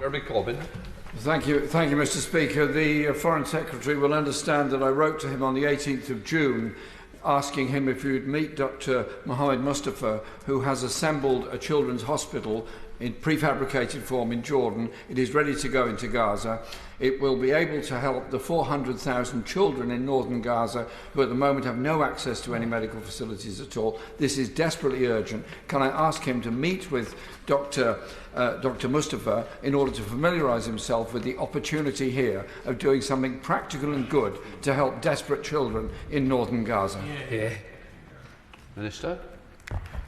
Jeremy Corbyn. Thank you, Mr. Speaker. The Foreign Secretary will understand that I wrote to him on the 18th of June asking him if he would meet Dr. Mohammed Mustafa, who has assembled a children's hospital in prefabricated form in Jordan. It is ready to go into Gaza. It will be able to help the 400,000 children in northern Gaza who at the moment have no access to any medical facilities at all. This is desperately urgent. Can I ask him to meet with Dr. Mustafa in order to familiarise himself with the opportunity here of doing something practical and good to help desperate children in northern Gaza? Yeah. Minister?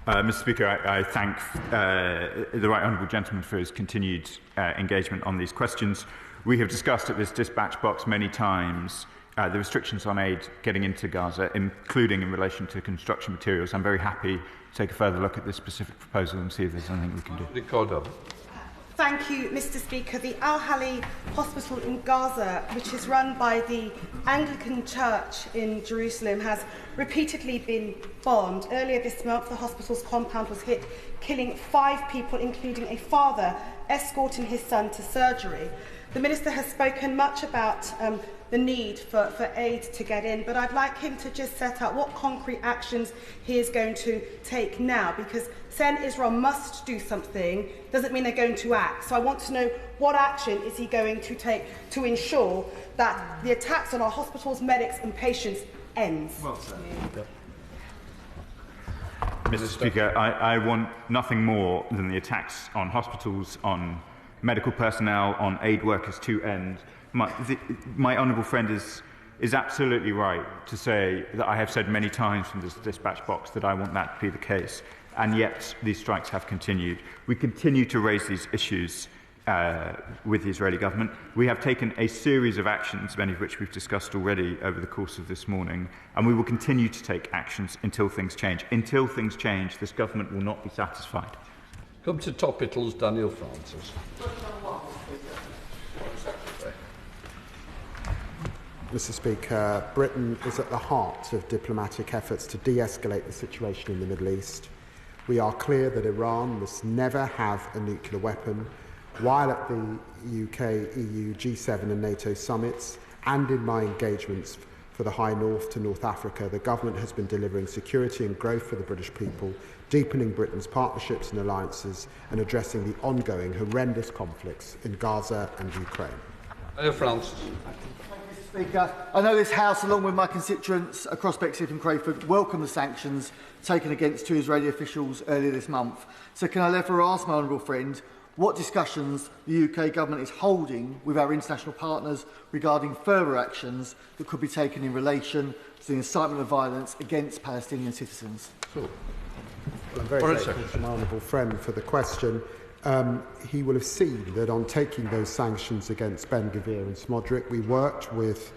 Mr. Speaker, I thank the Right Honourable Gentleman for his continued engagement on these questions. We have discussed at this dispatch box many times the restrictions on aid getting into Gaza, including in relation to construction materials. I'm very happy to take a further look at this specific proposal and see if there's anything we can do. Thank you, Mr. Speaker. The Al-Hali Hospital in Gaza, which is run by the Anglican Church in Jerusalem, has repeatedly been bombed. Earlier this month, the hospital's compound was hit, killing 5 people, including a father escorting his son to surgery. The Minister has spoken much about the need for aid to get in, but I'd like him to just set out what concrete actions he is going to take now, because saying Israel must do something doesn't mean they're going to act. So I want to know what action is he going to take to ensure that the attacks on our hospitals, medics and patients ends. Well said. Mr. Speaker, I want nothing more than the attacks on hospitals, on medical personnel, on aid workers to end. My honourable friend is absolutely right to say that I have said many times from this dispatch box that I want that to be the case, and yet these strikes have continued. We continue to raise these issues with the Israeli government. We have taken a series of actions, many of which we've discussed already over the course of this morning, and we will continue to take actions until things change. Until things change, this government will not be satisfied. Come to Topicals, Daniel Francis. Mr. Speaker, Britain is at the heart of diplomatic efforts to de-escalate the situation in the Middle East. We are clear that Iran must never have a nuclear weapon, while at the UK, EU, G7 and NATO summits, and in my engagements for the High North to North Africa, the government has been delivering security and growth for the British people, deepening Britain's partnerships and alliances, and addressing the ongoing horrendous conflicts in Gaza and Ukraine. Francis. Speaker, I know this House, along with my constituents across Bexley and Crayford, welcome the sanctions taken against 2 Israeli officials earlier this month. So can I therefore ask my honourable friend what discussions the UK government is holding with our international partners regarding further actions that could be taken in relation to the incitement of violence against Palestinian citizens? Well, I'm very grateful to my honourable friend for the question. He will have seen that on taking those sanctions against Ben Gvir and Smodrick, we worked with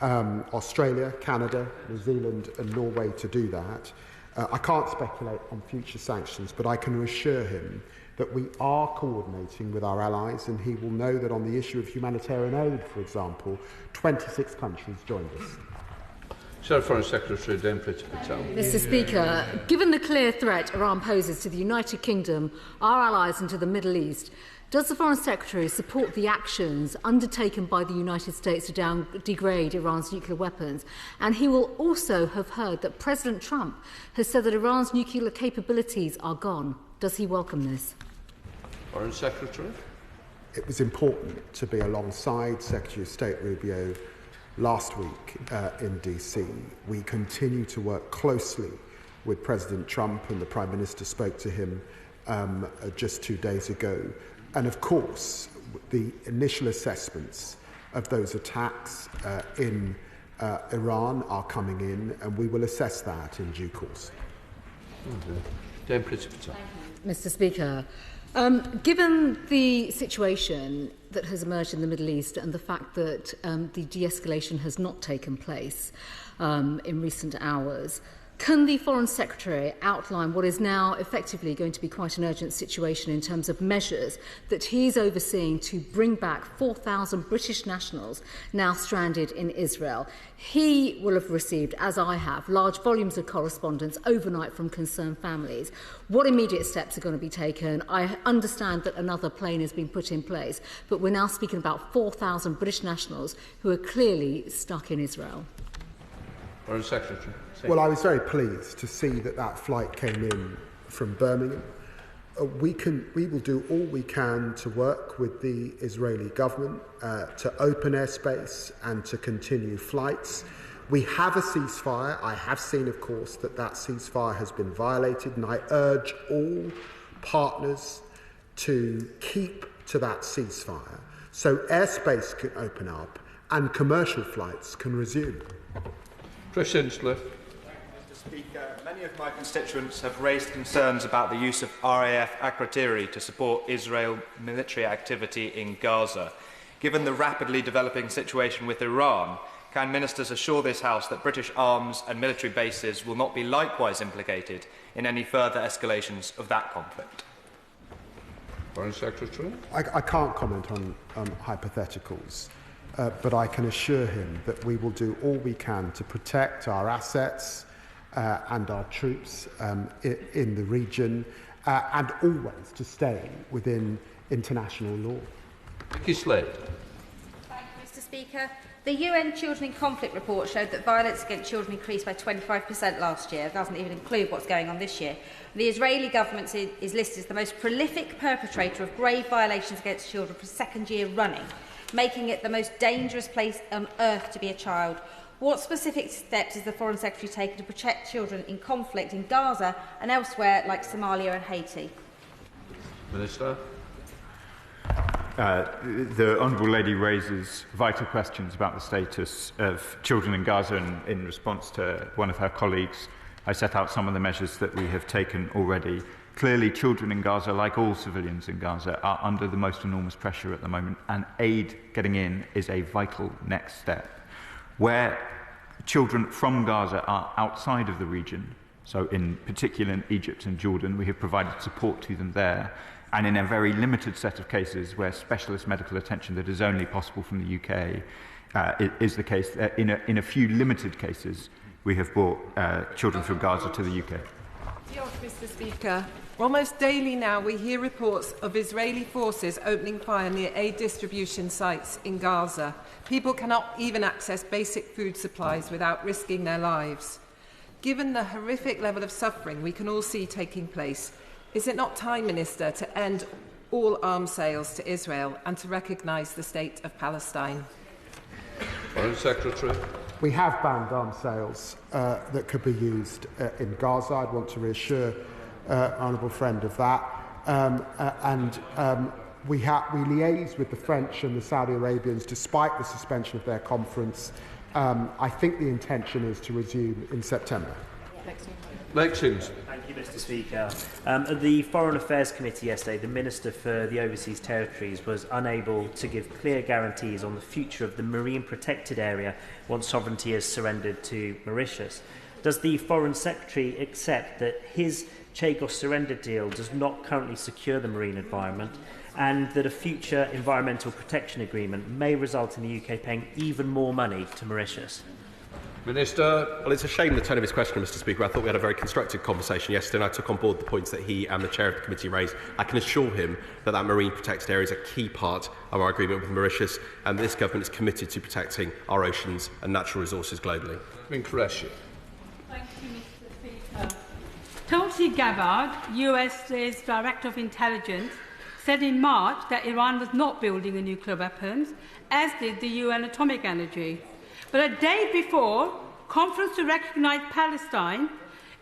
Australia, Canada, New Zealand and Norway to do that. I can't speculate on future sanctions, but I can assure him that we are coordinating with our allies, and he will know that on the issue of humanitarian aid, for example, 26 countries joined us. Foreign Secretary Mr. Speaker, given the clear threat Iran poses to the United Kingdom, our allies and to the Middle East, does the Foreign Secretary support the actions undertaken by the United States to degrade Iran's nuclear weapons? And he will also have heard that President Trump has said that Iran's nuclear capabilities are gone. Does he welcome this? Foreign Secretary. It was important to be alongside Secretary of State Rubio last week in DC. We continue to work closely with President Trump, and the Prime Minister spoke to him just 2 days ago. And of course, the initial assessments of those attacks in Iran are coming in, and we will assess that in due course. Mr. Speaker, given the situation that has emerged in the Middle East and the fact that the de-escalation has not taken place in recent hours, Can the Foreign Secretary outline what is now effectively going to be quite an urgent situation in terms of measures that he's overseeing to bring back 4,000 British nationals now stranded in Israel? He will have received, as I have, large volumes of correspondence overnight from concerned families. What immediate steps are going to be taken? I understand that another plane has been put in place, but we're now speaking about 4,000 British nationals who are clearly stuck in Israel. Foreign Secretary. Well, I was very pleased to see that flight came in from Birmingham. We will do all we can to work with the Israeli government to open airspace and to continue flights. We have a ceasefire. I have seen, of course, that ceasefire has been violated, and I urge all partners to keep to that ceasefire so airspace can open up and commercial flights can resume. Chris Hinchliffe. Speaker, many of my constituents have raised concerns about the use of RAF Akrotiri to support Israel military activity in Gaza. Given the rapidly developing situation with Iran, can ministers assure this House that British arms and military bases will not be likewise implicated in any further escalations of that conflict? Foreign Secretary. I can't comment on hypotheticals, but I can assure him that we will do all we can to protect our assets and our troops in the region, and always to stay within international law. Vicky Slade. Thank you, Mr. Speaker. The UN Children in Conflict report showed that violence against children increased by 25% last year. It doesn't even include what's going on this year. The Israeli government is listed as the most prolific perpetrator of grave violations against children for a second year running, making it the most dangerous place on earth to be a child. What specific steps is the Foreign Secretary taking to protect children in conflict in Gaza and elsewhere like Somalia and Haiti? Minister. The Honourable Lady raises vital questions about the status of children in Gaza, and in response to one of her colleagues, I set out some of the measures that we have taken already. Clearly, children in Gaza, like all civilians in Gaza, are under the most enormous pressure at the moment, and aid getting in is a vital next step. Where children from Gaza are outside of the region, so in particular in Egypt and Jordan, we have provided support to them there, and in a very limited set of cases where specialist medical attention that is only possible from the UK is the case, in a few limited cases, we have brought children from Gaza to the UK. Mr. Speaker, almost daily now we hear reports of Israeli forces opening fire near aid distribution sites in Gaza. People cannot even access basic food supplies without risking their lives. Given the horrific level of suffering we can all see taking place, is it not time, Minister, to end all arms sales to Israel and to recognise the state of Palestine? Foreign Secretary. We have banned arms sales that could be used in Gaza. I'd want to reassure honourable friend of that. We liaise with the French and the Saudi Arabians despite the suspension of their conference. I think the intention is to resume in September. Lexington. Thank you, Mr. Speaker. At the Foreign Affairs Committee yesterday, the Minister for the Overseas Territories was unable to give clear guarantees on the future of the marine protected area once sovereignty is surrendered to Mauritius. Does the Foreign Secretary accept that his Chagos surrender deal does not currently secure the marine environment, and that a future environmental protection agreement may result in the UK paying even more money to Mauritius? Minister. Well, it's a shame the tone of his question, Mr. Speaker. I thought we had a very constructive conversation yesterday, and I took on board the points that he and the chair of the committee raised. I can assure him that marine protected area is a key part of our agreement with Mauritius, and this government is committed to protecting our oceans and natural resources globally. Thank you, Mr. Speaker. Tulsi Gabbard, US's Director of Intelligence, said in March that Iran was not building a nuclear weapons, as did the UN Atomic Energy. But a day before conference to recognise Palestine,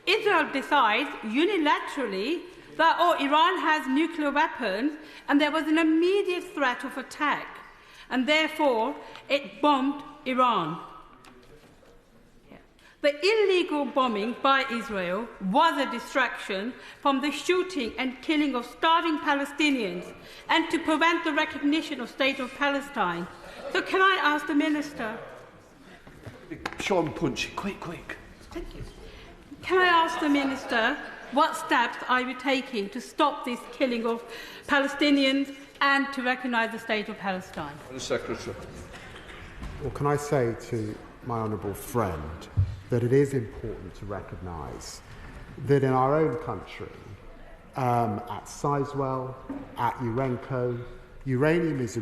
Israel decides unilaterally that Iran has nuclear weapons and there was an immediate threat of attack, and therefore it bombed Iran. The illegal bombing by Israel was a distraction from the shooting and killing of starving Palestinians and to prevent the recognition of State of Palestine. So can I ask the Minister? Sean Punch, quick. Thank you. Can I ask the Minister what steps are you taking to stop this killing of Palestinians and to recognise the state of Palestine? Secretary. Well, can I say to my honourable friend that it is important to recognise that in our own country, at Sizewell, at Urenco, uranium is a